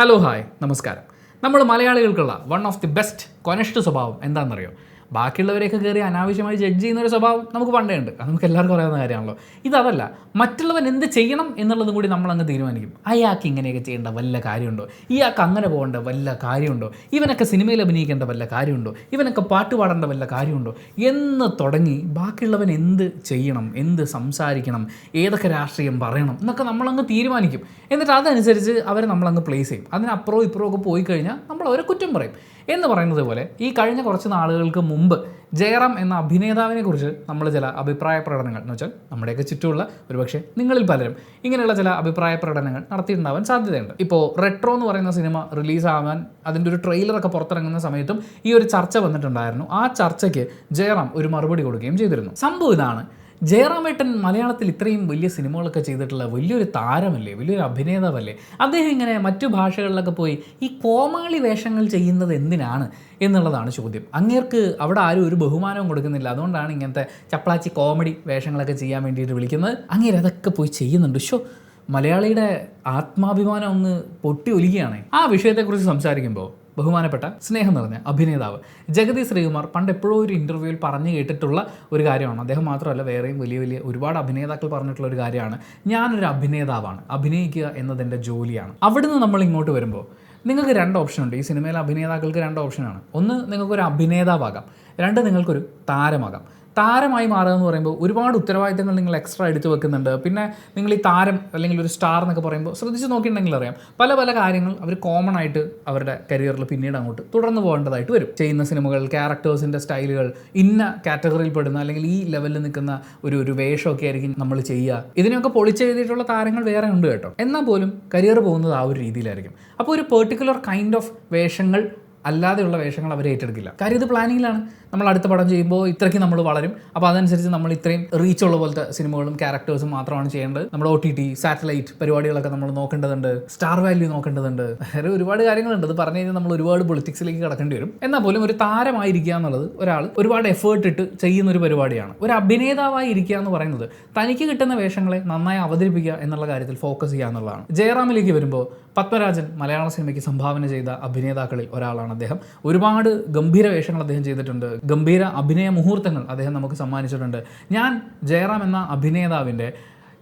Hello hi നമസ്കാരം. നമ്മൾ മലയാളികൾക്കുള്ള one of the best കൊനഷ്ട് സ്വഭാവം എന്താണെന്നറിയോ? ബാക്കിയുള്ളവരെയൊക്കെ കയറി അനാവശ്യമായി ജഡ്ജ് ചെയ്യുന്നൊരു സ്വഭാവം നമുക്ക് പണ്ടേ ഉണ്ട്. അത് നമുക്ക് എല്ലാവർക്കും അറിയാവുന്ന കാര്യമാണല്ലോ. ഇതല്ല, മറ്റുള്ളവൻ എന്ത് ചെയ്യണം എന്നുള്ളതും കൂടി നമ്മളങ്ങ് തീരുമാനിക്കും. അയാൾക്ക് ഇങ്ങനെയൊക്കെ ചെയ്യേണ്ട വല്ല കാര്യമുണ്ടോ? ഇയാൾക്ക് അങ്ങനെ പോകേണ്ട വല്ല കാര്യമുണ്ടോ? ഇവനൊക്കെ സിനിമയിൽ അഭിനയിക്കേണ്ട വല്ല കാര്യമുണ്ടോ? ഇവനൊക്കെ പാട്ട് പാടേണ്ട വല്ല കാര്യമുണ്ടോ എന്ന് തുടങ്ങി ബാക്കിയുള്ളവൻ എന്ത് ചെയ്യണം, എന്ത് സംസാരിക്കണം, ഏതൊക്കെ രാഷ്ട്രീയം പറയണം എന്നൊക്കെ നമ്മളങ്ങ് തീരുമാനിക്കും. എന്നിട്ട് അതനുസരിച്ച് അവരെ നമ്മളങ്ങ് പ്ലേസ് ചെയ്യും. അതിനപ്പുറവും ഇപ്പുറവും ഒക്കെ പോയി കഴിഞ്ഞാൽ നമ്മൾ അവരെ കുറ്റം പറയും എന്ന് പറയുന്നത് പോലെ ഈ കഴിഞ്ഞ കുറച്ച് നാളുകൾക്ക് മുമ്പ് ജയറാം എന്ന അഭിനേതാവിനെ കുറിച്ച് നമ്മൾ ചില അഭിപ്രായ പ്രകടനങ്ങൾ എന്ന് വെച്ചാൽ നമ്മുടെയൊക്കെ ചുറ്റുമുള്ള ഒരുപക്ഷെ നിങ്ങളിൽ പലരും ഇങ്ങനെയുള്ള ചില അഭിപ്രായ പ്രകടനങ്ങൾ നടത്തിയിട്ടുണ്ടാവാൻ സാധ്യതയുണ്ട്. ഇപ്പോൾ റെട്രോ എന്ന് പറയുന്ന സിനിമ റിലീസാവാൻ അതിൻ്റെ ഒരു ട്രെയിലറൊക്കെ പുറത്തിറങ്ങുന്ന സമയത്തും ഈ ഒരു ചർച്ച വന്നിട്ടുണ്ടായിരുന്നു. ആ ചർച്ചയ്ക്ക് ജയറാം ഒരു മറുപടി കൊടുക്കുകയും ചെയ്തിരുന്നു. സംഭവം ഇതാണ്: ജയറാമേട്ടൻ മലയാളത്തിൽ ഇത്രയും വലിയ സിനിമകളൊക്കെ ചെയ്തിട്ടുള്ള വലിയൊരു താരമല്ലേ, വലിയൊരു അഭിനേതാവല്ലേ? അദ്ദേഹം ഇങ്ങനെ മറ്റു ഭാഷകളിലൊക്കെ പോയി ഈ കോമാളി വേഷങ്ങൾ ചെയ്യുന്നത് എന്തിനാണ് എന്നുള്ളതാണ് ചോദ്യം. അങ്ങേർക്ക് അവിടെ ആരും ഒരു ബഹുമാനവും കൊടുക്കുന്നില്ല, അതുകൊണ്ടാണ് ഇങ്ങനത്തെ ചപ്പളാച്ചി കോമഡി വേഷങ്ങളൊക്കെ ചെയ്യാൻ വേണ്ടിയിട്ട് വിളിക്കുന്നത്. അങ്ങേര് അതൊക്കെ പോയി ചെയ്യുന്നുണ്ട്. മലയാളിയുടെ ആത്മാഭിമാനം ഒന്ന് പൊട്ടി ഒലിക്കുകയാണ്. ആ വിഷയത്തെക്കുറിച്ച് സംസാരിക്കുമ്പോൾ ബഹുമാനപ്പെട്ട സ്നേഹം നിറഞ്ഞ അഭിനേതാവ് ജഗതി ശ്രീകുമാർ പണ്ട് എപ്പോഴും ഒരു ഇൻ്റർവ്യൂവിൽ പറഞ്ഞു കേട്ടിട്ടുള്ള ഒരു കാര്യമാണ്. അദ്ദേഹം മാത്രമല്ല, വേറെയും വലിയ ഒരുപാട് അഭിനേതാക്കൾ പറഞ്ഞിട്ടുള്ള ഒരു കാര്യമാണ്: ഞാനൊരു അഭിനേതാവാണ്, അഭിനയിക്കുക എന്നതെൻ്റെ ജോലിയാണ്. അവിടുന്ന് നമ്മൾ ഇങ്ങോട്ട് വരുമ്പോൾ നിങ്ങൾക്ക് രണ്ട് ഓപ്ഷനുണ്ട്. ഈ സിനിമയിലെ അഭിനേതാക്കൾക്ക് രണ്ട് ഓപ്ഷനാണ്. ഒന്ന്, നിങ്ങൾക്കൊരു അഭിനേതാവാകാം. രണ്ട്, നിങ്ങൾക്കൊരു താരമാകാം. താരമായി മാറുക എന്ന് പറയുമ്പോൾ ഒരുപാട് ഉത്തരവാദിത്തങ്ങൾ നിങ്ങൾ എക്സ്ട്രാ എടുത്തു വെക്കുന്നുണ്ട്. പിന്നെ നിങ്ങൾ ഈ താരം അല്ലെങ്കിൽ ഒരു സ്റ്റാർ എന്നൊക്കെ പറയുമ്പോൾ ശ്രദ്ധിച്ച് നോക്കിയിട്ടുണ്ടെങ്കിൽ അറിയാം, പല കാര്യങ്ങൾ അവർ കോമൺ ആയിട്ട് അവരുടെ കരിയറിൽ പിന്നീട് അങ്ങോട്ട് തുടർന്ന് പോകേണ്ടതായിട്ട് വരും. ചെയ്യുന്ന സിനിമകൾ, ക്യാരക്ടേഴ്സിൻ്റെ സ്റ്റൈലുകൾ, ഇന്ന കാറ്റഗറിയിൽ പെടുന്ന അല്ലെങ്കിൽ ഈ ലെവലിൽ നിൽക്കുന്ന ഒരു വേഷമൊക്കെ ആയിരിക്കും നമ്മൾ ചെയ്യുക. ഇതിനൊക്കെ പൊളിച്ചെഴുതിയിട്ടുള്ള താരങ്ങൾ വേറെ ഉണ്ട് കേട്ടോ. എന്നാൽ പോലും കരിയർ പോകുന്നത് ആ ഒരു രീതിയിലായിരിക്കും. അപ്പോൾ ഒരു പെർട്ടിക്കുലർ കൈൻഡ് ഓഫ് വേഷങ്ങൾ അല്ലാതെയുള്ള വേഷങ്ങൾ അവർ ഏറ്റെടുക്കില്ല. കാര്യം ഇത് പ്ലാനിങ്ങിലാണ്. നമ്മൾ അടുത്ത പടം ചെയ്യുമ്പോൾ ഇത്രയ്ക്ക് നമ്മൾ വളരും, അപ്പോൾ അതനുസരിച്ച് നമ്മൾ ഇത്രയും റീച്ചുള്ള പോലത്തെ സിനിമകളും ക്യാരക്ടേഴ്സും മാത്രമാണ് ചെയ്യേണ്ടത്. നമ്മുടെ OTT, സാറ്റലൈറ്റ് പരിപാടികളൊക്കെ നമ്മൾ നോക്കേണ്ടതുണ്ട്, സ്റ്റാർ വാല്യൂ നോക്കേണ്ടതുണ്ട്, വേറെ ഒരുപാട് കാര്യങ്ങളുണ്ട്. അത് പറഞ്ഞു കഴിഞ്ഞാൽ നമ്മൾ ഒരുപാട് പൊളിറ്റിക്സിലേക്ക് കടക്കേണ്ടി വരും. എന്നാൽ പോലും ഒരു താരമായിരിക്കുക എന്നുള്ളത് ഒരാൾ ഒരുപാട് എഫേർട്ട് ഇട്ട് ചെയ്യുന്ന ഒരു പരിപാടിയാണ്. ഒരു അഭിനേതാവായി ഇരിക്കുക എന്ന് പറയുന്നത് തനിക്ക് കിട്ടുന്ന വേഷങ്ങളെ നന്നായി അവതരിപ്പിക്കുക എന്നുള്ള കാര്യത്തിൽ ഫോക്കസ് ചെയ്യുക എന്നുള്ളതാണ്. ജയറാമിലേക്ക് വരുമ്പോൾ പത്മരാജൻ മലയാള സിനിമയ്ക്ക് സംഭാവന ചെയ്ത അഭിനേതാക്കളിൽ ഒരാളാണ് അദ്ദേഹം. ഒരുപാട് ഗംഭീര വേഷങ്ങൾ അദ്ദേഹം ചെയ്തിട്ടുണ്ട്, ഗംഭീര അഭിനയ മുഹൂർത്തങ്ങൾ അദ്ദേഹം നമുക്ക് സമ്മാനിച്ചിട്ടുണ്ട്. ഞാൻ ജയറാം എന്ന അഭിനേതാവിൻ്റെ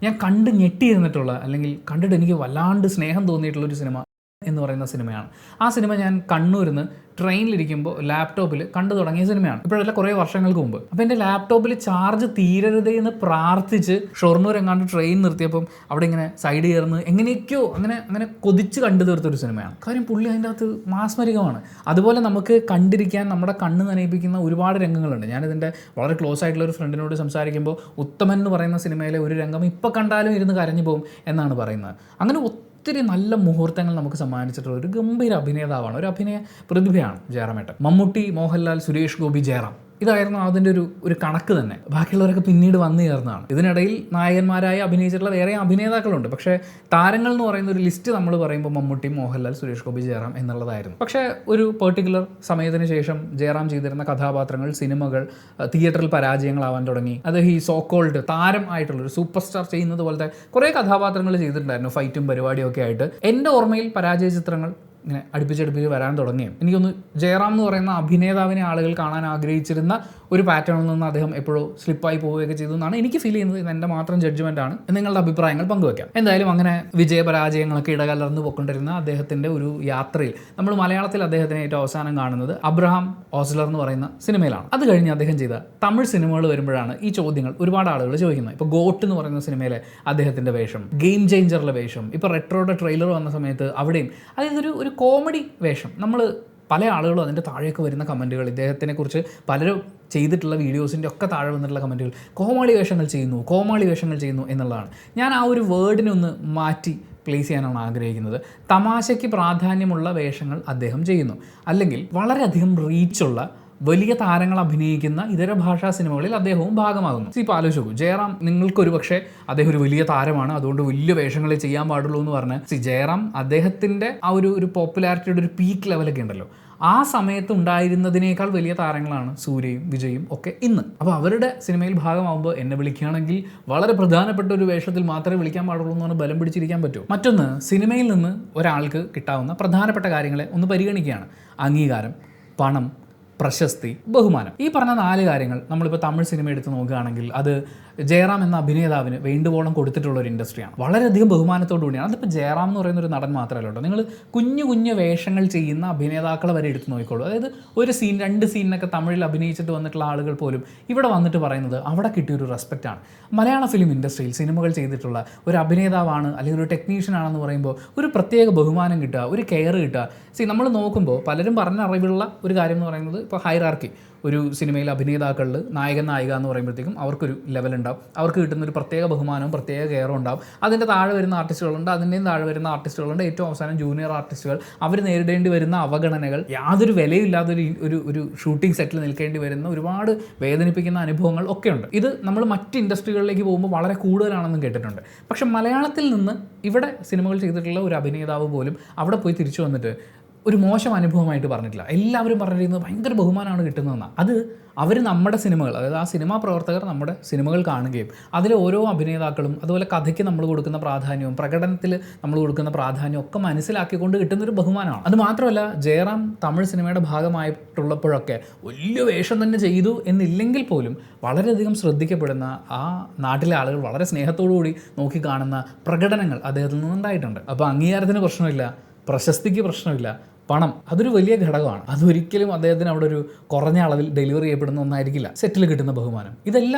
ഞാൻ കണ്ട് ഞെട്ടിയിരുന്നിട്ടുള്ള, അല്ലെങ്കിൽ കണ്ടിട്ട് എനിക്ക് വല്ലാണ്ട് സ്നേഹം തോന്നിയിട്ടുള്ളൊരു സിനിമ എന്ന് പറയുന്ന സിനിമയാണ്. ആ സിനിമ ഞാൻ കണ്ണൂരിൽ നിന്ന് ട്രെയിനിലിരിക്കുമ്പോൾ ലാപ്ടോപ്പിൽ കണ്ടു തുടങ്ങിയ സിനിമയാണ്. ഇപ്പോഴല്ല, കുറേ വർഷങ്ങൾക്ക് മുമ്പ്. അപ്പോൾ എൻ്റെ ലാപ്ടോപ്പിൽ ചാർജ് തീരരുതേ എന്ന് പ്രാർത്ഥിച്ച് ഷൊർണൂർ എങ്ങാണ്ട് ട്രെയിൻ നിർത്തിയപ്പം അവിടെ ഇങ്ങനെ സൈഡ് കയറുന്നത് എങ്ങനെയൊക്കെയോ അങ്ങനെ കൊതിച്ച് കണ്ടു തീർത്തൊരു സിനിമയാണ്. കാര്യം പുള്ളി അതിൻ്റെ അകത്ത് മാസ്മരികമാണ്. അതുപോലെ നമുക്ക് കണ്ടിരിക്കാൻ നമ്മുടെ കണ്ണ് നനയിപ്പിക്കുന്ന ഒരുപാട് രംഗങ്ങളുണ്ട്. ഞാനിതിൻ്റെ വളരെ ക്ലോസ് ആയിട്ടുള്ള ഒരു ഫ്രണ്ടിനോട് സംസാരിക്കുമ്പോൾ ഉത്തമൻ എന്ന് പറയുന്ന സിനിമയിലെ ഒരു രംഗം ഇപ്പോൾ കണ്ടാലും ഇരുന്ന് കരഞ്ഞു പോകും എന്നാണ് പറയുന്നത്. അങ്ങനെ ഒത്തിരി നല്ല മുഹൂർത്തങ്ങൾ നമുക്ക് സമ്മാനിച്ചിട്ടുള്ള ഒരു ഗംഭീര അഭിനേതാവാണ്, ഒരു അഭിനയ പ്രതിഭയാണ് ജയറാമേട്ടൻ. മമ്മൂട്ടി, മോഹൻലാൽ, സുരേഷ് ഗോപി, ജയറാം, ഇതായിരുന്നു അതിൻ്റെ ഒരു കണക്ക് തന്നെ. ബാക്കിയുള്ളവരൊക്കെ പിന്നീട് വന്നു ചേർന്നതാണ്. ഇതിനിടയിൽ നായകന്മാരായി അഭിനയിച്ചിട്ടുള്ള വേറെ അഭിനേതാക്കളുണ്ട്. പക്ഷേ താരങ്ങൾ എന്ന് പറയുന്ന ഒരു ലിസ്റ്റ് നമ്മൾ പറയുമ്പോൾ മമ്മൂട്ടി, മോഹൻലാൽ, സുരേഷ് ഗോപി, ജയറാം എന്നുള്ളതായിരുന്നു. പക്ഷേ ഒരു പെർട്ടിക്കുലർ സമയത്തിന് ശേഷം ജയറാം ചെയ്തിരുന്ന കഥാപാത്രങ്ങൾ, സിനിമകൾ തിയേറ്ററിൽ പരാജയങ്ങളാവാൻ തുടങ്ങി. അത് ഈ സോക്കോൾഡ് താരം ആയിട്ടുള്ള ഒരു സൂപ്പർ സ്റ്റാർ ചെയ്യുന്നത് പോലത്തെ കുറേ കഥാപാത്രങ്ങൾ ചെയ്തിട്ടുണ്ടായിരുന്നു, ഫൈറ്റും പരിപാടിയും ഒക്കെ ആയിട്ട്. എൻ്റെ ഓർമ്മയിൽ പരാജയ ചിത്രങ്ങൾ ഇങ്ങനെ അടുപ്പിച്ച് വരാൻ തുടങ്ങിയും എനിക്കൊന്ന് ജയറാം എന്ന് പറയുന്ന അഭിനേതാവിനെ ആളുകൾ കാണാൻ ആഗ്രഹിച്ചിരുന്ന ഒരു പാറ്റേണിൽ നിന്ന് അദ്ദേഹം എപ്പോഴും സ്ലിപ്പായി പോവുകയൊക്കെ ചെയ്തു എന്നാണ് എനിക്ക് ഫീൽ ചെയ്യുന്നത്. ഇത് എൻ്റെ മാത്രം ജഡ്ജ്മെൻ്റ് ആണ്. നിങ്ങളുടെ അഭിപ്രായങ്ങൾ പങ്കുവയ്ക്കാം. എന്തായാലും അങ്ങനെ വിജയപരാജയങ്ങളൊക്കെ ഇടകലർന്ന് പോയിക്കൊണ്ടിരുന്ന അദ്ദേഹത്തിൻ്റെ ഒരു യാത്രയിൽ നമ്മൾ മലയാളത്തിൽ അദ്ദേഹത്തിനെ ഏറ്റവും അവസാനം കാണുന്നത് അബ്രഹാം ഓസ്ലർ എന്ന് പറയുന്ന സിനിമയിലാണ്. അത് കഴിഞ്ഞ് അദ്ദേഹം ചെയ്ത തമിഴ് സിനിമകൾ വരുമ്പോഴാണ് ഈ ചോദ്യങ്ങൾ ഒരുപാട് ആളുകൾ ചോദിക്കുന്നത്. ഇപ്പോൾ ഗോട്ട് എന്ന് പറയുന്ന സിനിമയിലെ അദ്ദേഹത്തിൻ്റെ വേഷം, ഗെയിം ചേഞ്ചറിലെ വേഷം, ഇപ്പോൾ റെട്രോയുടെ ട്രെയിലർ വന്ന സമയത്ത് അവിടെയും അതായത് ഒരു കോമഡി വേഷം. നമ്മൾ പല ആളുകളും അതിൻ്റെ താഴെയൊക്കെ വരുന്ന കമൻറ്റുകൾ, ഇദ്ദേഹത്തിനെക്കുറിച്ച് പലരും ചെയ്തിട്ടുള്ള വീഡിയോസിൻ്റെ ഒക്കെ താഴെ വന്നിട്ടുള്ള കമൻറ്റുകൾ കോമാളി വേഷങ്ങൾ ചെയ്യുന്നു എന്നുള്ളതാണ്. ഞാൻ ആ ഒരു വേർഡിനെ ഒന്ന് മാറ്റി പ്ലേസ് ചെയ്യാനാണ് ആഗ്രഹിക്കുന്നത്. തമാശയ്ക്ക് പ്രാധാന്യമുള്ള വേഷങ്ങൾ അദ്ദേഹം ചെയ്യുന്നു, അല്ലെങ്കിൽ വളരെയധികം റീച്ചുള്ള വലിയ താരങ്ങൾ അഭിനയിക്കുന്ന ഇതര ഭാഷാ സിനിമകളിൽ അദ്ദേഹവും ഭാഗമാകുന്നു. ഇപ്പോൾ ആലോചിച്ച് നോക്കൂ, ജയറാം നിങ്ങൾക്കൊരു പക്ഷേ അദ്ദേഹം ഒരു വലിയ താരമാണ്, അതുകൊണ്ട് വലിയ വേഷങ്ങളെ ചെയ്യാൻ പാടുള്ളൂ എന്ന് പറഞ്ഞ് ജയറാം അദ്ദേഹത്തിൻ്റെ ആ ഒരു പോപ്പുലാരിറ്റിയുടെ ഒരു പീക്ക് ലെവലൊക്കെ ഉണ്ടല്ലോ, ആ സമയത്ത് ഉണ്ടായിരുന്നതിനേക്കാൾ വലിയ താരങ്ങളാണ് സൂര്യയും വിജയും ഒക്കെ ഇന്ന്. അപ്പോൾ അവരുടെ സിനിമയിൽ ഭാഗമാകുമ്പോൾ എന്നെ വിളിക്കുകയാണെങ്കിൽ വളരെ പ്രധാനപ്പെട്ട ഒരു വേഷത്തിൽ മാത്രമേ വിളിക്കാൻ പാടുള്ളൂ എന്ന് പറഞ്ഞ് ബലം പിടിച്ചിരിക്കാൻ പറ്റൂ. മറ്റൊന്ന്, സിനിമയിൽ നിന്ന് ഒരാൾക്ക് കിട്ടാവുന്ന പ്രധാനപ്പെട്ട കാര്യങ്ങളെ ഒന്ന് പരിഗണിക്കുകയാണ്. അംഗീകാരം, പണം, പ്രശസ്തി, ബഹുമാനം. ഈ പറഞ്ഞ 4 കാര്യങ്ങൾ നമ്മളിപ്പോൾ തമിഴ് സിനിമ എടുത്ത് നോക്കുകയാണെങ്കിൽ അത് ജയറാം എന്ന അഭിനേതാവിന് വേണ്ടുവോളം കൊടുത്തിട്ടുള്ള ഒരു ഇൻഡസ്ട്രിയാണ്. വളരെയധികം ബഹുമാനത്തോടു കൂടിയാണ്. അതിപ്പോൾ ജയറാം എന്ന് പറയുന്ന ഒരു നടൻ മാത്രമല്ല കേട്ടോ, നിങ്ങൾ കുഞ്ഞു വേഷങ്ങൾ ചെയ്യുന്ന അഭിനേതാക്കളെ വരെ എടുത്ത് നോക്കിക്കോളൂ. അതായത് ഒരു സീൻ 2 സീനിനൊക്കെ തമിഴിൽ അഭിനയിച്ചിട്ട് വന്നിട്ടുള്ള ആളുകൾ പോലും ഇവിടെ വന്നിട്ട് പറയുന്നത് അവിടെ കിട്ടിയൊരു റെസ്പെക്റ്റാണ്. മലയാള ഫിലിം ഇൻഡസ്ട്രിയിൽ സിനിമകൾ ചെയ്തിട്ടുള്ള ഒരു അഭിനേതാവാണ് അല്ലെങ്കിൽ ഒരു ടെക്നീഷ്യൻ ആണെന്ന് പറയുമ്പോൾ ഒരു പ്രത്യേക ബഹുമാനം കിട്ടുക, ഒരു കെയർ കിട്ടുക. നമ്മൾ നോക്കുമ്പോൾ പലരും പറഞ്ഞ അറിവുള്ള ഒരു കാര്യം എന്ന് പറയുന്നത് ഇപ്പോൾ ഹൈറാർക്കി. ഒരു സിനിമയിൽ അഭിനേതാക്കളിൽ നായകൻ നായിക എന്ന് പറയുമ്പോഴത്തേക്കും അവർക്കൊരു ലെവൽ ഉണ്ടാവും, അവർക്ക് കിട്ടുന്ന ഒരു പ്രത്യേക ബഹുമാനവും പ്രത്യേക കെയറും ഉണ്ടാവും. അതിൻ്റെ താഴെ വരുന്ന ആർട്ടിസ്റ്റുകളുണ്ട്, അതിൻ്റെയും താഴെ വരുന്ന ആർട്ടിസ്റ്റുകളുണ്ട്, ഏറ്റവും അവസാനം ജൂനിയർ ആർട്ടിസ്റ്റുകൾ. അവർ നേരിടേണ്ടി വരുന്ന അവഗണനകൾ, യാതൊരു വിലയില്ലാത്തൊരു ഒരു ഷൂട്ടിംഗ് സെറ്റിൽ നിൽക്കേണ്ടി വരുന്ന ഒരുപാട് വേദനിപ്പിക്കുന്ന അനുഭവങ്ങൾ ഒക്കെ ഉണ്ട്. ഇത് നമ്മൾ മറ്റ് ഇൻഡസ്ട്രികളിലേക്ക് പോകുമ്പോൾ വളരെ കൂടുതലാണെന്നും കേട്ടിട്ടുണ്ട്. പക്ഷെ മലയാളത്തിൽ നിന്ന് ഇവിടെ സിനിമകൾ ചെയ്തിട്ടുള്ള ഒരു അഭിനേതാവ് പോലും അവിടെ പോയി തിരിച്ചു വന്നിട്ട് ഒരു മോശം അനുഭവമായിട്ട് പറഞ്ഞിട്ടില്ല. എല്ലാവരും പറഞ്ഞിരിക്കുന്നത് ഭയങ്കര ബഹുമാനമാണ് കിട്ടുന്നതെന്നാണ്. അത് അവർ നമ്മുടെ സിനിമകൾ, അതായത് ആ സിനിമാ പ്രവർത്തകർ നമ്മുടെ സിനിമകൾ കാണുകയും അതിലെ ഓരോ അഭിനേതാക്കളും അതുപോലെ കഥയ്ക്ക് നമ്മൾ കൊടുക്കുന്ന പ്രാധാന്യവും പ്രകടനത്തിൽ നമ്മൾ കൊടുക്കുന്ന പ്രാധാന്യവും ഒക്കെ മനസ്സിലാക്കിക്കൊണ്ട് കിട്ടുന്നൊരു ബഹുമാനമാണ്. അത് മാത്രമല്ല, ജയറാം തമിഴ് സിനിമയുടെ ഭാഗമായിട്ടുള്ളപ്പോഴൊക്കെ വലിയ വേഷം തന്നെ ചെയ്തു എന്നില്ലെങ്കിൽ പോലും വളരെയധികം ശ്രദ്ധിക്കപ്പെടുന്ന, ആ നാട്ടിലെ ആളുകൾ വളരെ സ്നേഹത്തോടു കൂടി നോക്കിക്കാണുന്ന പ്രകടനങ്ങൾ അദ്ദേഹത്തിൽ നിന്നുണ്ടായിട്ടുണ്ട്. അപ്പോൾ അംഗീകാരത്തിന് പ്രശ്നമില്ല, പ്രശസ്തിക്ക് പ്രശ്നമില്ല, പണം അതൊരു വലിയ ഘടകമാണ്. അതൊരിക്കലും അദ്ദേഹത്തിന് അവിടെ ഒരു കുറഞ്ഞ അളവിൽ ഡെലിവറി ചെയ്യപ്പെടുന്ന ഒന്നായിരിക്കില്ല. സെറ്റിൽ കിട്ടുന്ന ബഹുമാനം,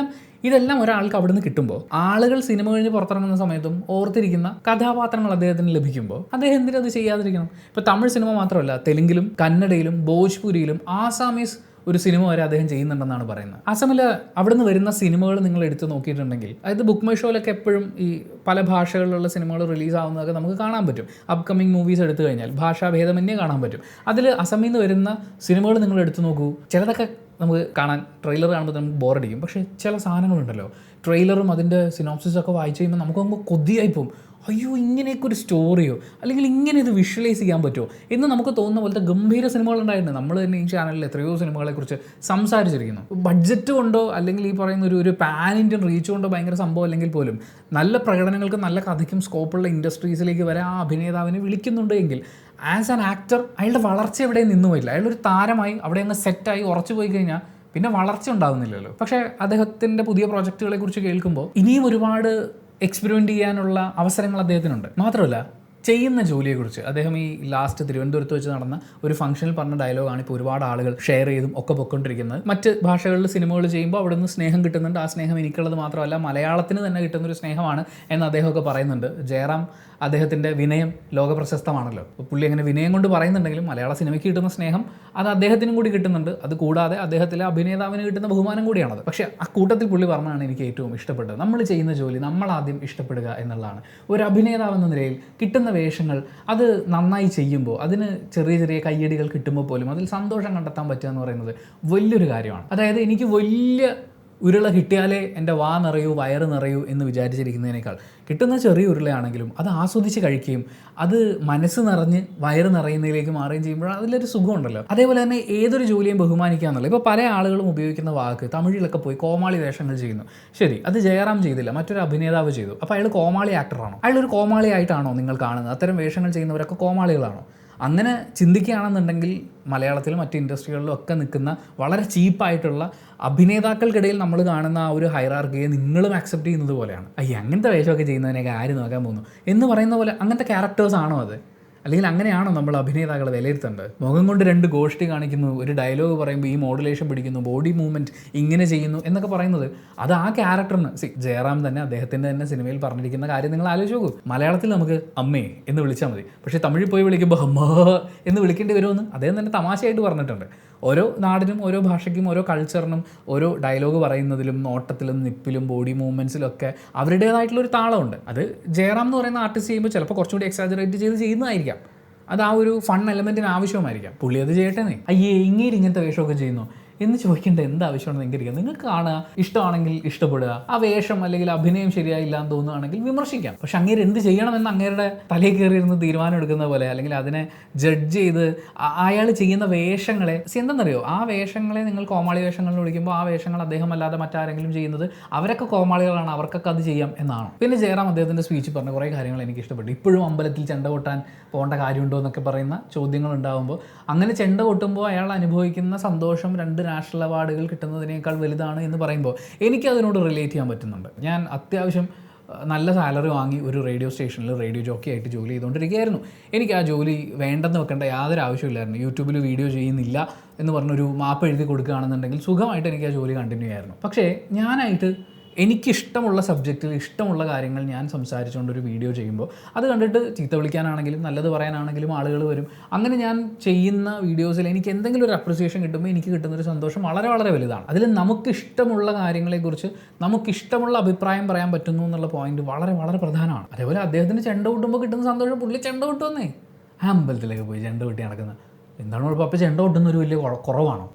ഇതെല്ലാം ഒരാൾക്ക് അവിടെ നിന്ന് കിട്ടുമ്പോൾ ആളുകൾ സിനിമ കഴിഞ്ഞ് പുറത്തിറങ്ങുന്ന സമയത്തും ഓർത്തിരിക്കുന്ന കഥാപാത്രങ്ങൾ അദ്ദേഹത്തിന് ലഭിക്കുമ്പോൾ അദ്ദേഹം എന്തിനും അത് ചെയ്യാതിരിക്കണം? ഇപ്പോൾ തമിഴ് സിനിമ മാത്രമല്ല, തെലുങ്കിലും കന്നഡയിലും ഭോജ്പുരിയിലും ആസാമീസ് ഒരു സിനിമ വരെ അദ്ദേഹം ചെയ്യുന്നുണ്ടെന്നാണ് പറയുന്നത്. അസമിൽ അവിടുന്ന് വരുന്ന സിനിമകൾ നിങ്ങൾ എടുത്ത് നോക്കിയിട്ടുണ്ടെങ്കിൽ, അതായത് ബുക്ക് മൈ ഷോയിലൊക്കെ എപ്പോഴും ഈ പല ഭാഷകളിലുള്ള സിനിമകൾ റിലീസാവുന്നതൊക്കെ നമുക്ക് കാണാൻ പറ്റും. അപ്കമിങ് മൂവീസ് എടുത്തു കഴിഞ്ഞാൽ ഭാഷാഭേദമന്യേ കാണാൻ പറ്റും. അതിൽ അസമിൽ നിന്ന് വരുന്ന സിനിമകൾ നിങ്ങൾ എടുത്തു നോക്കൂ. ചിലതൊക്കെ നമുക്ക് കാണാൻ ട്രെയിലർ കാണുമ്പോൾ നമുക്ക് ബോറടിക്കും. പക്ഷേ ചില സാധനങ്ങളുണ്ടല്ലോ, ട്രെയിലറും അതിൻ്റെ സിനോപ്സിസൊക്കെ വായിച്ച് കഴിയുമ്പോൾ നമുക്കങ്ങ് കൊതിയായി പോകും. അയ്യോ, ഇങ്ങനെയൊക്കെ ഒരു സ്റ്റോറിയോ അല്ലെങ്കിൽ ഇങ്ങനെ ഇത് വിഷ്വലൈസ് ചെയ്യാൻ പറ്റുമോ എന്ന് നമുക്ക് തോന്നുന്ന പോലത്തെ ഗംഭീര സിനിമകളുണ്ടായിട്ടുണ്ട്. നമ്മൾ തന്നെ ഈ ചാനലിൽ എത്രയോ സിനിമകളെക്കുറിച്ച് സംസാരിച്ചിരിക്കുന്നു. ബഡ്ജറ്റ് കൊണ്ടോ അല്ലെങ്കിൽ ഈ പറയുന്ന ഒരു പാൻ ഇന്ത്യൻ റീച്ച് കൊണ്ടോ ഭയങ്കര സംഭവം അല്ലെങ്കിൽ പോലും നല്ല പ്രകടനങ്ങൾക്ക് നല്ല കഥയ്ക്കും സ്കോപ്പുള്ള ഇൻഡസ്ട്രീസിലേക്ക് വരെ ആ അഭിനേതാവിനെ വിളിക്കുന്നുണ്ട് എങ്കിൽ ആസ് ആൻ ആക്ടർ അയാളുടെ വളർച്ച എവിടെയും നിന്നു പോയില്ല. അയാളൊരു താരമായി അവിടെ അങ്ങ് സെറ്റായി ഉറച്ചു പോയി കഴിഞ്ഞാൽ പിന്നെ വളർച്ച ഉണ്ടാകുന്നില്ലല്ലോ. പക്ഷേ അദ്ദേഹത്തിൻ്റെ പുതിയ പ്രോജക്റ്റുകളെ കുറിച്ച് കേൾക്കുമ്പോൾ ഇനിയും ഒരുപാട് എക്സ്പെരിമെൻ്റ് ചെയ്യാനുള്ള അവസരങ്ങൾ അദ്ദേഹത്തിനുണ്ട്. മാത്രമല്ല, ചെയ്യുന്ന ജോലിയെക്കുറിച്ച് അദ്ദേഹം ഈ ലാസ്റ്റ് തിരുവനന്തപുരത്ത് വെച്ച് നടന്ന ഒരു ഫംഗ്ഷനിൽ പറഞ്ഞ ഡയലോഗാണ് ഇപ്പോൾ ഒരുപാട് ആളുകൾ ഷെയർ ചെയ്തും ഒക്കെ പൊയ്ക്കൊണ്ടിരിക്കുന്നത്. മറ്റ് ഭാഷകളിൽ സിനിമകൾ ചെയ്യുമ്പോൾ അവിടെ നിന്ന് സ്നേഹം കിട്ടുന്നുണ്ട്. ആ സ്നേഹം എനിക്കുള്ളത് മാത്രമല്ല, മലയാളത്തിന് തന്നെ കിട്ടുന്നൊരു സ്നേഹമാണ് എന്ന് അദ്ദേഹമൊക്കെ പറയുന്നുണ്ട്. ജയറാം അദ്ദേഹത്തിൻ്റെ വിനയം ലോകപ്രശസ്തമാണല്ലോ. അപ്പോൾ പുള്ളി അങ്ങനെ വിനയം കൊണ്ട് പറയുന്നുണ്ടെങ്കിലും മലയാള സിനിമയ്ക്ക് കിട്ടുന്ന സ്നേഹം അത് അദ്ദേഹത്തിനും കൂടി കിട്ടുന്നുണ്ട്. അത് കൂടാതെ അദ്ദേഹത്തിലെ അഭിനേതാവിന് കിട്ടുന്ന ബഹുമാനം കൂടിയാണത്. പക്ഷേ ആ കൂട്ടത്തിൽ പുള്ളി പറഞ്ഞാണ് എനിക്ക് ഏറ്റവും ഇഷ്ടപ്പെട്ടത്, നമ്മൾ ചെയ്യുന്ന ജോലി നമ്മൾ ആദ്യം ഇഷ്ടപ്പെടുക എന്നുള്ളതാണ്. ഒരു അഭിനേതാവെന്ന നിലയിൽ കിട്ടുന്ന വേഷങ്ങൾ അത് നന്നായി ചെയ്യുമ്പോൾ അതിന് ചെറിയ ചെറിയ കയ്യടികൾ കിട്ടുമ്പോൾ പോലും അതിൽ സന്തോഷം കണ്ടെത്താൻ പറ്റുക എന്ന് പറയുന്നത് വലിയൊരു കാര്യമാണ്. അതായത് എനിക്ക് വലിയ ഉരുള കിട്ടിയാലേ എൻ്റെ വാ നിറയൂ വയറ് നിറയൂ എന്ന് വിചാരിച്ചിരിക്കുന്നതിനേക്കാൾ കിട്ടുന്ന ചെറിയ ഉരുളയാണെങ്കിലും അത് ആസ്വദിച്ച് കഴിക്കുകയും അത് മനസ്സ് നിറഞ്ഞ് വയറ് നിറയുന്നതിലേക്ക് മാറുകയും ചെയ്യുമ്പോഴാണ് അതിലൊരു സുഖമുണ്ടല്ലോ. അതേപോലെ തന്നെ ഏതൊരു ജോലിയും ബഹുമാനിക്കുക എന്നുള്ളത്. ഇപ്പോൾ പല ആളുകളും ഉപയോഗിക്കുന്ന വാക്ക് തമിഴിലൊക്കെ പോയി കോമാളി വേഷങ്ങൾ ചെയ്യുന്നു. ശരി, അത് ജയറാം ചെയ്തില്ല, മറ്റൊരു അഭിനേതാവ് ചെയ്തു. അപ്പോൾ അയാൾ കോമാളി ആക്ടറാണോ? അയാളൊരു കോമാളി ആയിട്ടാണോ നിങ്ങൾ കാണുന്നത്? അത്തരം വേഷങ്ങൾ ചെയ്യുന്നവരൊക്കെ കോമാളികളാണോ? അങ്ങനെ ചിന്തിക്കുകയാണെന്നുണ്ടെങ്കിൽ മലയാളത്തിലും മറ്റ് ഇൻഡസ്ട്രികളിലും ഒക്കെ നിൽക്കുന്ന വളരെ ചീപ്പായിട്ടുള്ള അഭിനേതാക്കൾക്കിടയിൽ നമ്മൾ കാണുന്ന ആ ഒരു ഹൈറാർക്കിയെ നിങ്ങളും ആക്സെപ്റ്റ് ചെയ്യുന്നത് പോലെയാണ്. അങ്ങനത്തെ വേഷമൊക്കെ ചെയ്യുന്നതിനൊക്കെ ആര് നോക്കാൻ പോകുന്നു എന്ന് പറയുന്ന പോലെ അങ്ങനത്തെ ക്യാരക്ടേഴ്സ് ആണോ അത്? അല്ലെങ്കിൽ അങ്ങനെയാണോ നമ്മൾ അഭിനേതാക്കളെ വിലയിരുത്തേണ്ടത്? മുഖം കൊണ്ട് 2 ഗോഷ്ടി കാണിക്കുന്നു, ഒരു ഡയലോഗ് പറയുമ്പോൾ ഈ മോഡുലേഷൻ പിടിക്കുന്നു, ബോഡി മൂവ്മെൻറ്റ് ഇങ്ങനെ ചെയ്യുന്നു എന്നൊക്കെ പറയുന്നത് അത് ആ ക്യാരക്ടറിന്. ജയറാം തന്നെ അദ്ദേഹത്തിൻ്റെ തന്നെ സിനിമയിൽ പറഞ്ഞിരിക്കുന്ന കാര്യം നിങ്ങൾ ആലോചിച്ച് നോക്കൂ. മലയാളത്തിൽ നമുക്ക് അമ്മേ എന്ന് വിളിച്ചാൽ മതി, പക്ഷേ തമിഴിൽ പോയി വിളിക്കുമ്പോൾ അമ്മ എന്ന് വിളിക്കേണ്ടി വരുമെന്ന് അദ്ദേഹം തന്നെ തമാശയായിട്ട് പറഞ്ഞിട്ടുണ്ട്. ഓരോ നാടിനും ഓരോ ഭാഷയ്ക്കും ഓരോ കൾച്ചറിനും ഓരോ ഡയലോഗ് പറയുന്നതിലും നോട്ടത്തിലും നിപ്പിലും ബോഡി മൂവ്മെൻറ്റ്സിലൊക്കെ അവരുടേതായിട്ടുള്ളൊരു താളമുണ്ട്. അത് ജയറാം എന്ന് പറയുന്ന ആർട്ടിസ്റ്റ് ചെയ്യുമ്പോൾ ചിലപ്പോൾ കുറച്ചുകൂടി എക്സാജറേറ്റ് ചെയ്ത് ചെയ്യുന്നതായിരിക്കാം. അത് ആ ഒരു ഫൺ എലമെൻറ്റിന് ആവശ്യമായിരിക്കാം. പുള്ളി അത് ചെയ്യട്ടെന്നേ. ഇങ്ങനത്തെ വേഷമൊക്കെ ചെയ്യുന്നു, എന്ന് ചോദിക്കേണ്ട എന്ത് ആവശ്യമാണെന്ന് എനിക്കറിയാം. നിങ്ങൾക്ക് കാണുക, ഇഷ്ടമാണെങ്കിൽ ഇഷ്ടപ്പെടുക, ആ വേഷം അല്ലെങ്കിൽ അഭിനയം ശരിയായില്ല എന്ന് തോന്നുകയാണെങ്കിൽ വിമർശിക്കാം. പക്ഷെ അങ്ങേര് എന്ത് ചെയ്യണമെന്ന് അങ്ങേരുടെ തലയിൽ കയറിയിരുന്ന് തീരുമാനം എടുക്കുന്ന പോലെ, അല്ലെങ്കിൽ അതിനെ ജഡ്ജ് ചെയ്ത് അയാൾ ചെയ്യുന്ന വേഷങ്ങളെ എന്തെന്നറിയോ, ആ വേഷങ്ങളെ നിങ്ങൾ കോമാളി വേഷങ്ങളിൽ വിളിക്കുമ്പോൾ ആ വേഷങ്ങൾ അദ്ദേഹം അല്ലാതെ മറ്റാരെങ്കിലും ചെയ്യുന്നത് അവരൊക്കെ കോമാളികളാണ്, അവർക്കൊക്കെ അത് ചെയ്യാം എന്നാണ്. പിന്നെ ജയറാം അദ്ദേഹത്തിൻ്റെ സ്പീച്ച് പറഞ്ഞ കുറേ കാര്യങ്ങൾ എനിക്ക് ഇഷ്ടപ്പെട്ടു. ഇപ്പോഴും അമ്പലത്തിൽ ചെണ്ട കൊട്ടാൻ പോകേണ്ട കാര്യമുണ്ടോ എന്നൊക്കെ പറയുന്ന ചോദ്യങ്ങൾ ഉണ്ടാകുമ്പോൾ, അങ്ങനെ ചെണ്ട കൊട്ടുമ്പോൾ അയാൾ അനുഭവിക്കുന്ന സന്തോഷം 2 നാഷണൽ അവാർഡുകൾ കിട്ടുന്നതിനേക്കാൾ വലുതാണ് എന്ന് പറയുമ്പോൾ എനിക്കതിനോട് റിലേറ്റ് ചെയ്യാൻ പറ്റുന്നുണ്ട്. ഞാൻ അത്യാവശ്യം നല്ല സാലറി വാങ്ങി ഒരു റേഡിയോ സ്റ്റേഷനിൽ റേഡിയോ ജോക്കി ആയിട്ട് ജോലി ചെയ്തുകൊണ്ടിരിക്കുകയായിരുന്നു. എനിക്ക് ആ ജോലി വേണ്ടെന്ന് വെക്കേണ്ട യാതൊരു ആവശ്യമില്ലായിരുന്നു. യൂട്യൂബിൽ വീഡിയോ ചെയ്യുന്നില്ല എന്ന് പറഞ്ഞൊരു മാപ്പ് എഴുതി കൊടുക്കുകയാണെന്നുണ്ടെങ്കിൽ സുഖമായിട്ട് എനിക്ക് ആ ജോലി കണ്ടിന്യൂ ചെയ്യായിരുന്നു. പക്ഷേ ഞാനായിട്ട് എനിക്കിഷ്ടമുള്ള സബ്ജക്റ്റിൽ ഇഷ്ടമുള്ള കാര്യങ്ങൾ ഞാൻ സംസാരിച്ചുകൊണ്ടൊരു വീഡിയോ ചെയ്യുമ്പോൾ അത് കണ്ടിട്ട് ചീത്ത വിളിക്കാനാണെങ്കിലും നല്ലത് പറയാനാണെങ്കിലും ആളുകൾ വരും. അങ്ങനെ ഞാൻ ചെയ്യുന്ന വീഡിയോസിൽ എനിക്ക് എന്തെങ്കിലും ഒരു അപ്രിസിയേഷൻ കിട്ടുമ്പോൾ എനിക്ക് കിട്ടുന്നൊരു സന്തോഷം വളരെ വളരെ വലുതാണ്. അതിൽ നമുക്കിഷ്ടമുള്ള കാര്യങ്ങളെക്കുറിച്ച് നമുക്കിഷ്ടമുള്ള അഭിപ്രായം പറയാൻ പറ്റുന്നു എന്നുള്ള പോയിന്റ് വളരെ വളരെ പ്രധാനമാണ്. അതേപോലെ അദ്ദേഹത്തിന് ചെണ്ട കൊട്ടുമ്പോൾ കിട്ടുന്ന സന്തോഷം, പുള്ളി ചെണ്ട കൊട്ടുവന്നേ, ആ അമ്പലത്തിലേക്ക് പോയി ചെണ്ട കൊട്ടി നടക്കുന്നത് എന്താണ് കുഴപ്പം? അപ്പോൾ ചെണ്ട കൊട്ടുന്നൊരു വലിയ കുറവാണോ?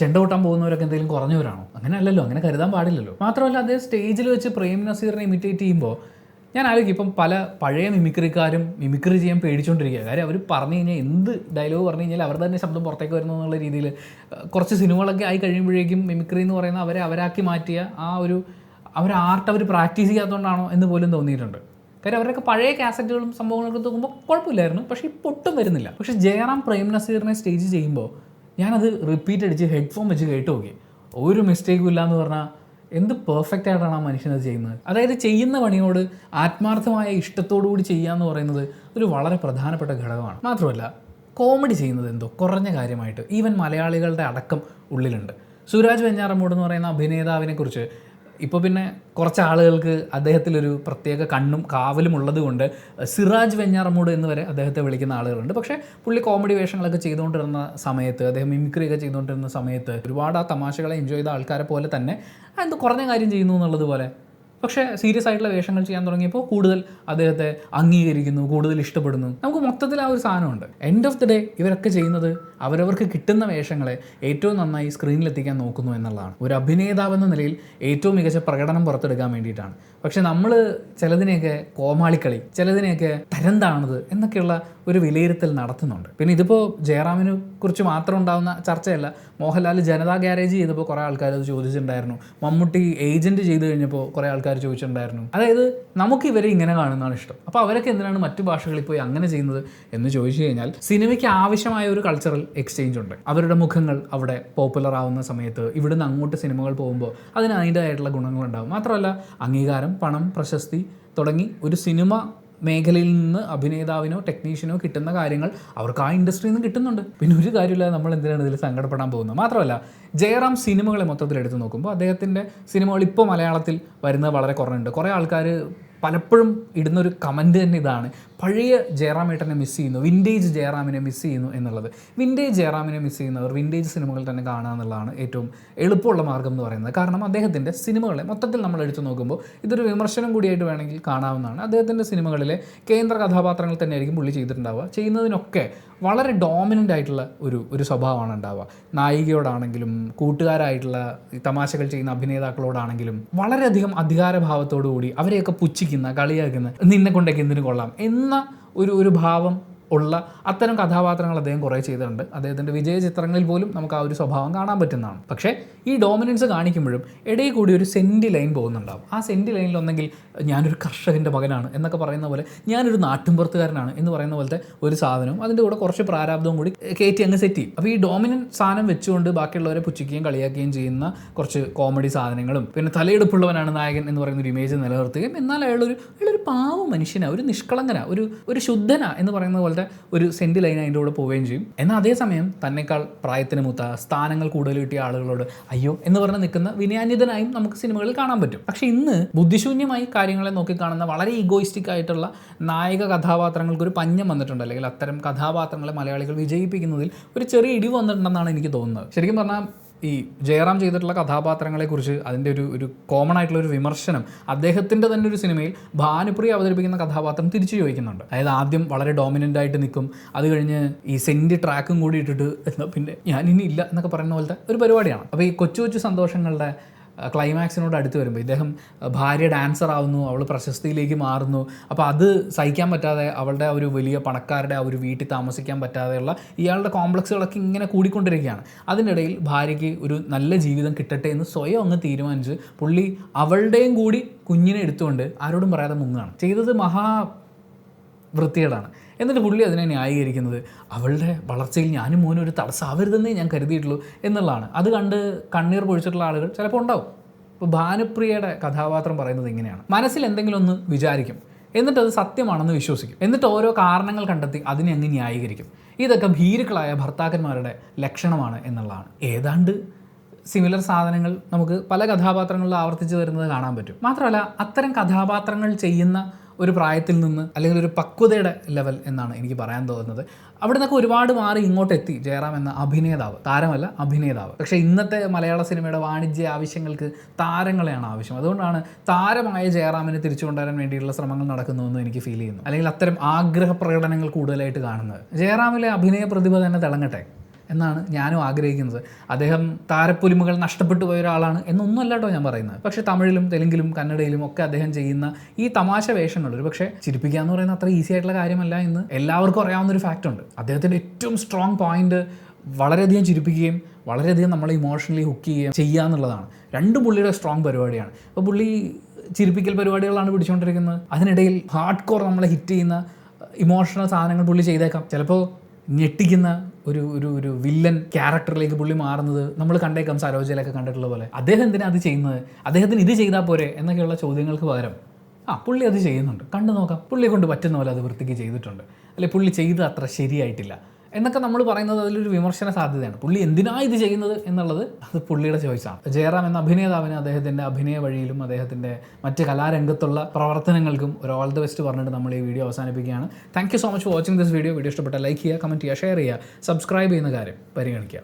ചെണ്ട കൊട്ടാൻ പോകുന്നവരൊക്കെ എന്തെങ്കിലും കുറഞ്ഞവരാണോ? അങ്ങനെ അല്ലല്ലോ, അങ്ങനെ കരുതാൻ പാടില്ലല്ലോ. മാത്രമല്ല അദ്ദേഹം സ്റ്റേജിൽ വെച്ച് പ്രേം നസീറിനെ ഇമിറ്റേറ്റ് ചെയ്യുമ്പോൾ ഞാൻ ആലോചിക്കും, ഇപ്പം പല പഴയ മിമിക്രിക്കാരും മിമിക്രി ചെയ്യാൻ പേടിച്ചുകൊണ്ടിരിക്കുക. കാര്യം അവർ പറഞ്ഞു കഴിഞ്ഞാൽ എന്ത് ഡയലോഗ് പറഞ്ഞു കഴിഞ്ഞാൽ അവരുടെ തന്നെ ശബ്ദം പുറത്തേക്ക് വരുന്നു എന്നുള്ള രീതിയിൽ കുറച്ച് സിനിമകളൊക്കെ ആയി കഴിയുമ്പോഴേക്കും മിമിക്രി എന്ന് പറയുന്ന അവരാക്കി മാറ്റിയ ആ ഒരു ആർട്ട് അവർ പ്രാക്ടീസ് ചെയ്യാത്തതുകൊണ്ടാണോ എന്ന് പോലും തോന്നിയിട്ടുണ്ട്. കാര്യം അവരൊക്കെ പഴയ കാസറ്റുകളും സംഭവങ്ങളൊക്കെ നോക്കുമ്പോൾ കുഴപ്പമില്ലായിരുന്നു, പക്ഷേ ഇപ്പോൾ ഒട്ടും വരുന്നില്ല. പക്ഷേ ജയറാം പ്രേം നസീറിനെ സ്റ്റേജ് ചെയ്യുമ്പോൾ ഞാനത് റിപ്പീറ്റ് അടിച്ച് ഹെഡ്ഫോൺ വെച്ച് കേട്ട് നോക്കി. ഒരു മിസ്റ്റേക്കും ഇല്ല എന്ന് പറഞ്ഞാൽ എന്ത് പെർഫെക്റ്റ് ആയിട്ടാണ് ആ മനുഷ്യനത് ചെയ്യുന്നത്. അതായത് ചെയ്യുന്ന പണിയോട് ആത്മാർത്ഥമായ ഇഷ്ടത്തോടു കൂടി ചെയ്യുക എന്ന് പറയുന്നത് ഒരു വളരെ പ്രധാനപ്പെട്ട ഘടകമാണ്. മാത്രമല്ല കോമഡി ചെയ്യുന്നത് എന്തോ കുറഞ്ഞ കാര്യമായിട്ട് ഈവൻ മലയാളികളുടെ അടക്കം ഉള്ളിലുണ്ട്. സുരാജ് വെഞ്ഞാറമൂട് എന്ന് പറയുന്ന അഭിനേതാവിനെക്കുറിച്ച് ഇപ്പോൾ പിന്നെ കുറച്ച് ആളുകൾക്ക് അദ്ദേഹത്തിലൊരു പ്രത്യേക കണ്ണും കാവലും ഉള്ളത് കൊണ്ട് സിറാജ് വെഞ്ഞാറമൂട് എന്ന് വരെ അദ്ദേഹത്തെ വിളിക്കുന്ന ആളുകളുണ്ട്. പക്ഷേ പുള്ളി കോമഡി വേഷങ്ങളൊക്കെ ചെയ്തുകൊണ്ടിരുന്ന സമയത്ത്, അദ്ദേഹം മിമിക്രിയൊക്കെ ചെയ്തുകൊണ്ടിരുന്ന സമയത്ത് ഒരുപാട് ആ തമാശകളെ എൻജോയ് ചെയ്ത ആൾക്കാരെ പോലെ തന്നെ എന്ത് കുറഞ്ഞ കാര്യം ചെയ്യുന്നു എന്നുള്ളത് പോലെ. പക്ഷേ സീരിയസ് ആയിട്ടുള്ള വേഷങ്ങൾ ചെയ്യാൻ തുടങ്ങിയപ്പോൾ കൂടുതൽ അദ്ദേഹത്തെ അംഗീകരിക്കുന്നു, കൂടുതൽ ഇഷ്ടപ്പെടുന്നു. നമുക്ക് മൊത്തത്തിൽ ആ ഒരു സാധനമുണ്ട്. എൻഡ് ഓഫ് ദി ഡേ ഇവരൊക്കെ ചെയ്യുന്നത് അവരവർക്ക് കിട്ടുന്ന വേഷങ്ങളെ ഏറ്റവും നന്നായി സ്ക്രീനിലെത്തിക്കാൻ നോക്കുന്നു എന്നുള്ളതാണ്. ഒരു അഭിനേതാവെന്ന നിലയിൽ ഏറ്റവും മികച്ച പ്രകടനം പുറത്തെടുക്കാൻ വേണ്ടിയിട്ടാണ്. പക്ഷെ നമ്മൾ ചിലതിനെയൊക്കെ കോമാളിക്കളി, ചിലതിനെയൊക്കെ തരം താണത് എന്നൊക്കെയുള്ള ഒരു വിലയിരുത്തൽ നടത്തുന്നുണ്ട്. പിന്നെ ഇതിപ്പോൾ ജയറാമിനെ കുറിച്ച് മാത്രം ഉണ്ടാകുന്ന ചർച്ചയല്ല. മോഹൻലാൽ ജനതാ ഗ്യാരേജ് ചെയ്തപ്പോൾ കുറേ ആൾക്കാർ അത് ചോദിച്ചിട്ടുണ്ടായിരുന്നു. മമ്മൂട്ടി ഏജൻറ്റ് ചെയ്ത് കഴിഞ്ഞപ്പോൾ കുറേ ആൾക്കാർ ചോദിച്ചിട്ടുണ്ടായിരുന്നു. അതായത് നമുക്ക് ഇവരെ ഇങ്ങനെ കാണുന്നതാണ് ഇഷ്ടം, അപ്പോൾ അവരൊക്കെ എന്തിനാണ് മറ്റു ഭാഷകളിൽ പോയി അങ്ങനെ ചെയ്യുന്നത് എന്ന് ചോദിച്ചു കഴിഞ്ഞാൽ സിനിമയ്ക്ക് ആവശ്യമായ ഒരു കൾച്ചറൽ എക്സ്ചേഞ്ച് ഉണ്ട്. അവരുടെ മുഖങ്ങൾ അവിടെ പോപ്പുലർ ആവുന്ന സമയത്ത് ഇവിടുന്ന് അങ്ങോട്ട് സിനിമകൾ പോകുമ്പോൾ അതിന് അതിൻ്റെതായിട്ടുള്ള ഗുണങ്ങളുണ്ടാകും. മാത്രമല്ല അംഗീകാരം, പണം, പ്രശസ്തി തുടങ്ങി ഒരു സിനിമ മേഖലയിൽ നിന്ന് അഭിനേതാവിനോ ടെക്നീഷ്യനോ കിട്ടുന്ന കാര്യങ്ങൾ അവർക്ക് ആ ഇൻഡസ്ട്രിയിൽ നിന്ന് കിട്ടുന്നുണ്ട്. പിന്നെ ഒരു കാര്യമില്ലാതെ നമ്മൾ എന്തിനാണ് ഇതിൽ സങ്കടപ്പെടാൻ പോകുന്നത്. മാത്രമല്ല ജയറാം സിനിമകളെ മൊത്തത്തിൽ എടുത്ത് നോക്കുമ്പോൾ അദ്ദേഹത്തിൻ്റെ സിനിമകൾ ഇപ്പോൾ മലയാളത്തിൽ വരുന്നത് വളരെ കുറഞ്ഞുണ്ട്. കുറേ ആൾക്കാർ പലപ്പോഴും ഇടുന്നൊരു കമൻറ്റ് തന്നെ ഇതാണ്, പഴയ ജയറാമേട്ടനെ മിസ് ചെയ്യുന്നു, വിൻറ്റേജ് ജയറാമിനെ മിസ് ചെയ്യുന്നു എന്നുള്ളത്. വിൻറ്റേജ് ജയറാമിനെ മിസ് ചെയ്യുന്നവർ വിൻറ്റേജ് സിനിമകൾ തന്നെ കാണുക എന്നുള്ളതാണ് ഏറ്റവും എളുപ്പമുള്ള മാർഗ്ഗം എന്ന് പറയുന്നത്. കാരണം അദ്ദേഹത്തിൻ്റെ സിനിമകളെ മൊത്തത്തിൽ നമ്മൾ എടുത്തു നോക്കുമ്പോൾ ഇതൊരു വിമർശനം കൂടിയായിട്ട് വേണമെങ്കിൽ കാണാവുന്നതാണ്. അദ്ദേഹത്തിൻ്റെ സിനിമകളിലെ കേന്ദ്ര കഥാപാത്രങ്ങൾ തന്നെയായിരിക്കും പുള്ളി ചെയ്തിട്ടുണ്ടാവുക. ചെയ്യുന്നതിനൊക്കെ വളരെ ഡോമിനൻ്റ് ആയിട്ടുള്ള ഒരു സ്വഭാവമാണ് ഉണ്ടാവുക. നായികയോടാണെങ്കിലും കൂട്ടുകാരായിട്ടുള്ള തമാശകൾ ചെയ്യുന്ന അഭിനേതാക്കളോടാണെങ്കിലും വളരെയധികം അധികാരഭാവത്തോടു കൂടി അവരെയൊക്കെ പുച്ഛിക്കുന്ന, കളിയാക്കുന്ന, നിന്നെ കൊണ്ടൊക്കെ എന്തിനു കൊള്ളാം എന്ന ഒരു ഭാവം ഉള്ള അത്തരം കഥാപാത്രങ്ങൾ അദ്ദേഹം കുറേ ചെയ്തിട്ടുണ്ട്. അദ്ദേഹത്തിൻ്റെ വിജയ ചിത്രങ്ങളിൽ പോലും നമുക്ക് ആ ഒരു സ്വഭാവം കാണാൻ പറ്റുന്നതാണ്. പക്ഷേ ഈ ഡോമിനൻസ് കാണിക്കുമ്പോഴും ഇടയിൽ കൂടി ഒരു സെൻറ്റി ലൈൻ പോകുന്നുണ്ടാവും. ആ സെൻറ്റി ലൈനിൽ ഒന്നെങ്കിൽ ഞാനൊരു കർഷകൻ്റെ മകനാണ് എന്നൊക്കെ പറയുന്ന പോലെ, ഞാനൊരു നാട്ടിൻപുറത്തുകാരനാണ് എന്ന് പറയുന്ന പോലത്തെ ഒരു സാധനവും അതിൻ്റെ കൂടെ കുറച്ച് പ്രാരാബ്ദവും കൂടി കയറ്റി അങ്ങ് സെറ്റ് ചെയ്യും. അപ്പോൾ ഈ ഡോമിനൻറ്റ് സാധനം വെച്ചുകൊണ്ട് ബാക്കിയുള്ളവരെ പുച്ഛിക്കുകയും കളിയാക്കുകയും ചെയ്യുന്ന കുറച്ച് കോമഡി സാധനങ്ങളും, പിന്നെ തലയെടുപ്പുള്ളവനാണ് നായകൻ എന്ന് പറയുന്ന ഒരു ഇമേജ് നിലനിർത്തുകയും എന്നാൽ അയാളൊരു പാവ മനുഷ്യനാണ്, ഒരു നിഷ്കളങ്കനാണ്, ഒരു ശുദ്ധന എന്ന് പറയുന്ന പോലത്തെ ഒരു സെൻറ്റി ലൈൻ അതിൻ്റെ കൂടെ പോവുകയും ചെയ്യും. എന്നാൽ അതേസമയം തന്നെക്കാൾ പ്രായത്തിന് മൂത്ത, സ്ഥാനങ്ങൾ കൂടുതൽ കിട്ടിയ ആളുകളോട് അയ്യോ എന്ന് പറഞ്ഞ് നിൽക്കുന്ന വിനയാന്വിതനായും നമുക്ക് സിനിമകളിൽ കാണാൻ പറ്റും. പക്ഷേ ഇന്ന് ബുദ്ധിശൂന്യമായി കാര്യങ്ങളെ നോക്കിക്കാണുന്ന വളരെ ഈഗോയിസ്റ്റിക് ആയിട്ടുള്ള നായക കഥാപാത്രങ്ങൾക്ക് ഒരു പഞ്ഞം വന്നിട്ടുണ്ട്. അല്ലെങ്കിൽ അത്തരം കഥാപാത്രങ്ങളെ മലയാളികൾ വിജയിപ്പിക്കുന്നതിൽ ഒരു ചെറിയ ഇടിവ് വന്നിട്ടുണ്ടെന്നാണ് എനിക്ക് തോന്നുന്നത്. ശരിക്കും പറഞ്ഞാൽ ഈ ജയറാം ചെയ്തിട്ടുള്ള കഥാപാത്രങ്ങളെക്കുറിച്ച് അതിൻ്റെ ഒരു കോമൺ ആയിട്ടുള്ള ഒരു വിമർശനം അദ്ദേഹത്തിൻ്റെ തന്നെ ഒരു സിനിമയിൽ ഭാനുപ്രിയ അവതരിപ്പിക്കുന്ന കഥാപാത്രം തിരിച്ചു ചോദിക്കുന്നുണ്ട്. അതായത് ആദ്യം വളരെ ഡോമിനൻ്റ് ആയിട്ട് നിൽക്കും, അത് കഴിഞ്ഞ് ഈ സെൻറ്റ് ട്രാക്കും കൂടി ഇട്ടിട്ട് എന്നാൽ പിന്നെ ഞാനിനി ഇല്ല എന്നൊക്കെ പറയുന്ന പോലത്തെ ഒരു പരിപാടിയാണ്. അപ്പോൾ ഈ കൊച്ചു കൊച്ചു സന്തോഷങ്ങളുടെ ക്ലൈമാക്സിനോട് അടുത്ത് വരുമ്പോൾ ഇദ്ദേഹം ഭാര്യ ഡാൻസർ ആവുന്നു, അവൾ പ്രശസ്തിയിലേക്ക് മാറുന്നു. അപ്പോൾ അത് സഹിക്കാൻ പറ്റാതെ അവളുടെ ഒരു വലിയ പണക്കാരുടെ ആ ഒരു വീട്ടിൽ താമസിക്കാൻ പറ്റാതെയുള്ള ഇയാളുടെ കോംപ്ലക്സുകളൊക്കെ ഇങ്ങനെ കൂടിക്കൊണ്ടിരിക്കുകയാണ്. അതിനിടയിൽ ഭാര്യയ്ക്ക് ഒരു നല്ല ജീവിതം കിട്ടട്ടെ എന്ന് സ്വയം അങ്ങ് തീരുമാനിച്ച് പുള്ളി അവളുടെയും കൂടി കുഞ്ഞിനെ എടുത്തുകൊണ്ട് ആരോടും പറയാതെ മുങ്ങുകയാണ് ചെയ്തത്. വൃത്തികേടാണ്. എന്നിട്ട് പുള്ളി അതിനെ ന്യായീകരിക്കുന്നത് അവളുടെ വളർച്ചയിൽ ഞാനും മോനും ഒരു തടസ്സമാവരുതെന്നേ ഞാൻ കരുതിയിട്ടുള്ളൂ എന്നുള്ളതാണ്. അത് കണ്ട് കണ്ണീർ പൊഴിച്ചിട്ടുള്ള ആളുകൾ ചിലപ്പോൾ ഉണ്ടാവും. ഇപ്പോൾ ഭാനുപ്രിയയുടെ കഥാപാത്രം പറയുന്നത് ഇങ്ങനെയാണ്: മനസ്സിൽ എന്തെങ്കിലും ഒന്ന് വിചാരിക്കും, എന്നിട്ടത് സത്യമാണെന്ന് വിശ്വസിക്കും, എന്നിട്ട് ഓരോ കാരണങ്ങൾ കണ്ടെത്തി അതിനെ അങ്ങ് ന്യായീകരിക്കും. ഇതൊക്കെ ഭീരുക്കളായ ഭർത്താക്കന്മാരുടെ ലക്ഷണമാണ് എന്നുള്ളതാണ്. ഏതാണ്ട് സിമിലർ സാധനങ്ങൾ നമുക്ക് പല കഥാപാത്രങ്ങളിൽ ആവർത്തിച്ച് വരുന്നത് കാണാൻ പറ്റും. മാത്രമല്ല അത്തരം കഥാപാത്രങ്ങൾ ചെയ്യുന്ന ഒരു പ്രായത്തിൽ നിന്ന് അല്ലെങ്കിൽ ഒരു പക്വതയുടെ ലെവൽ എന്നാണ് എനിക്ക് പറയാൻ തോന്നുന്നത്. അവിടെ നിന്നൊക്കെ ഒരുപാട് മാറി ഇങ്ങോട്ടെത്തി ജയറാം എന്ന അഭിനേതാവ്. താരമല്ല, അഭിനേതാവ്. പക്ഷേ ഇന്നത്തെ മലയാള സിനിമയുടെ വാണിജ്യ ആവശ്യങ്ങൾക്ക് താരങ്ങളെയാണ് ആവശ്യം. അതുകൊണ്ടാണ് താരമായ ജയറാമിനെ തിരിച്ചു കൊണ്ടുവരാൻ വേണ്ടിയുള്ള ശ്രമങ്ങൾ നടക്കുന്നുവെന്ന് എനിക്ക് ഫീൽ ചെയ്യുന്നു. അല്ലെങ്കിൽ അത്തരം ആഗ്രഹ പ്രകടനങ്ങൾ കൂടുതലായിട്ട് കാണുന്നത്. ജയറാമിലെ അഭിനയ പ്രതിഭ തന്നെ തിളങ്ങട്ടെ എന്നാണ് ഞാനും ആഗ്രഹിക്കുന്നത്. അദ്ദേഹം താരപ്പൊലിമകൾ നഷ്ടപ്പെട്ടു പോയ ഒരാളാണ് എന്നൊന്നുമല്ല കേട്ടോ ഞാൻ പറയുന്നത്. പക്ഷേ തമിഴിലും തെലുങ്കിലും കന്നഡയിലും ഒക്കെ അദ്ദേഹം ചെയ്യുന്ന ഈ തമാശ വേഷങ്ങൾ ഒരു പക്ഷേ ചിരിപ്പിക്കുക എന്ന് പറയുന്ന അത്ര ഈസി ആയിട്ടുള്ള കാര്യമല്ല എന്ന് എല്ലാവർക്കും അറിയാവുന്നൊരു ഫാക്റ്റുണ്ട്. അദ്ദേഹത്തിൻ്റെ ഏറ്റവും സ്ട്രോങ് പോയിന്റ് വളരെയധികം ചിരിപ്പിക്കുകയും വളരെയധികം നമ്മളെ ഇമോഷണലി ഹുക്ക് ചെയ്യുകയും ചെയ്യുക എന്നുള്ളതാണ്. രണ്ടും പുള്ളിയുടെ സ്ട്രോങ് പരിപാടിയാണ്. അപ്പോൾ പുള്ളി ചിരിപ്പിക്കൽ പരിപാടികളാണ് പിടിച്ചുകൊണ്ടിരിക്കുന്നത്. അതിനിടയിൽ ഹാർഡ് കോർ നമ്മളെ ഹിറ്റ് ചെയ്യുന്ന ഇമോഷണൽ സാധനങ്ങൾ പുള്ളി ചെയ്തേക്കാം. ചിലപ്പോൾ ഞെട്ടിക്കുന്ന ഒരു വില്ലൻ ക്യാരക്ടറിലേക്ക് പുള്ളി മാറുന്നത് നമ്മൾ കണ്ടേക്കാം. സരോജയിലൊക്കെ കണ്ടിട്ടുള്ള പോലെ. അദ്ദേഹം എന്തിനാണ് അത് ചെയ്യുന്നത്, അദ്ദേഹത്തിന് ഇത് ചെയ്താൽ പോരെ എന്നൊക്കെയുള്ള ചോദ്യങ്ങൾക്ക് പകരം പുള്ളി അത് ചെയ്യുന്നുണ്ട്, കണ്ടു നോക്കാം, പുള്ളിയെ കൊണ്ട് പറ്റുന്ന പോലെ അത് വൃത്തിക്ക് ചെയ്തിട്ടുണ്ട്, അല്ലെ പുള്ളി ചെയ്ത് അത്ര ശരിയായിട്ടില്ല എന്നൊക്കെ നമ്മൾ പറയുന്നത് അതിലൊരു വിമർശന സാധ്യതയാണ്. പുള്ളി എന്തിനാണ് ഇത് ചെയ്യുന്നത് എന്നുള്ളത് അത് പുള്ളിയുടെ ചോയ്സാണ്. ജയറാം എന്ന അഭിനേതാവിന് അദ്ദേഹത്തിൻ്റെ അഭിനയ വഴിയിലും അദ്ദേഹത്തിൻ്റെ മറ്റ് കലാരംഗത്തുള്ള പ്രവർത്തനങ്ങൾക്കും ഒരു ഓൾ ദി ബെസ്റ്റ് പറഞ്ഞിട്ട് നമ്മൾ ഈ വീഡിയോ അവസാനിപ്പിക്കുകയാണ്. Thank you so much for watching this video. Video ഇഷ്ടപ്പെട്ടാൽ ലൈക്ക് ചെയ്യുക, കമൻറ്റ് ചെയ്യുക, ഷെയർ ചെയ്യുക, സബ്സ്ക്രൈബ് ചെയ്യുന്ന കാര്യം പരിഗണിക്കുക.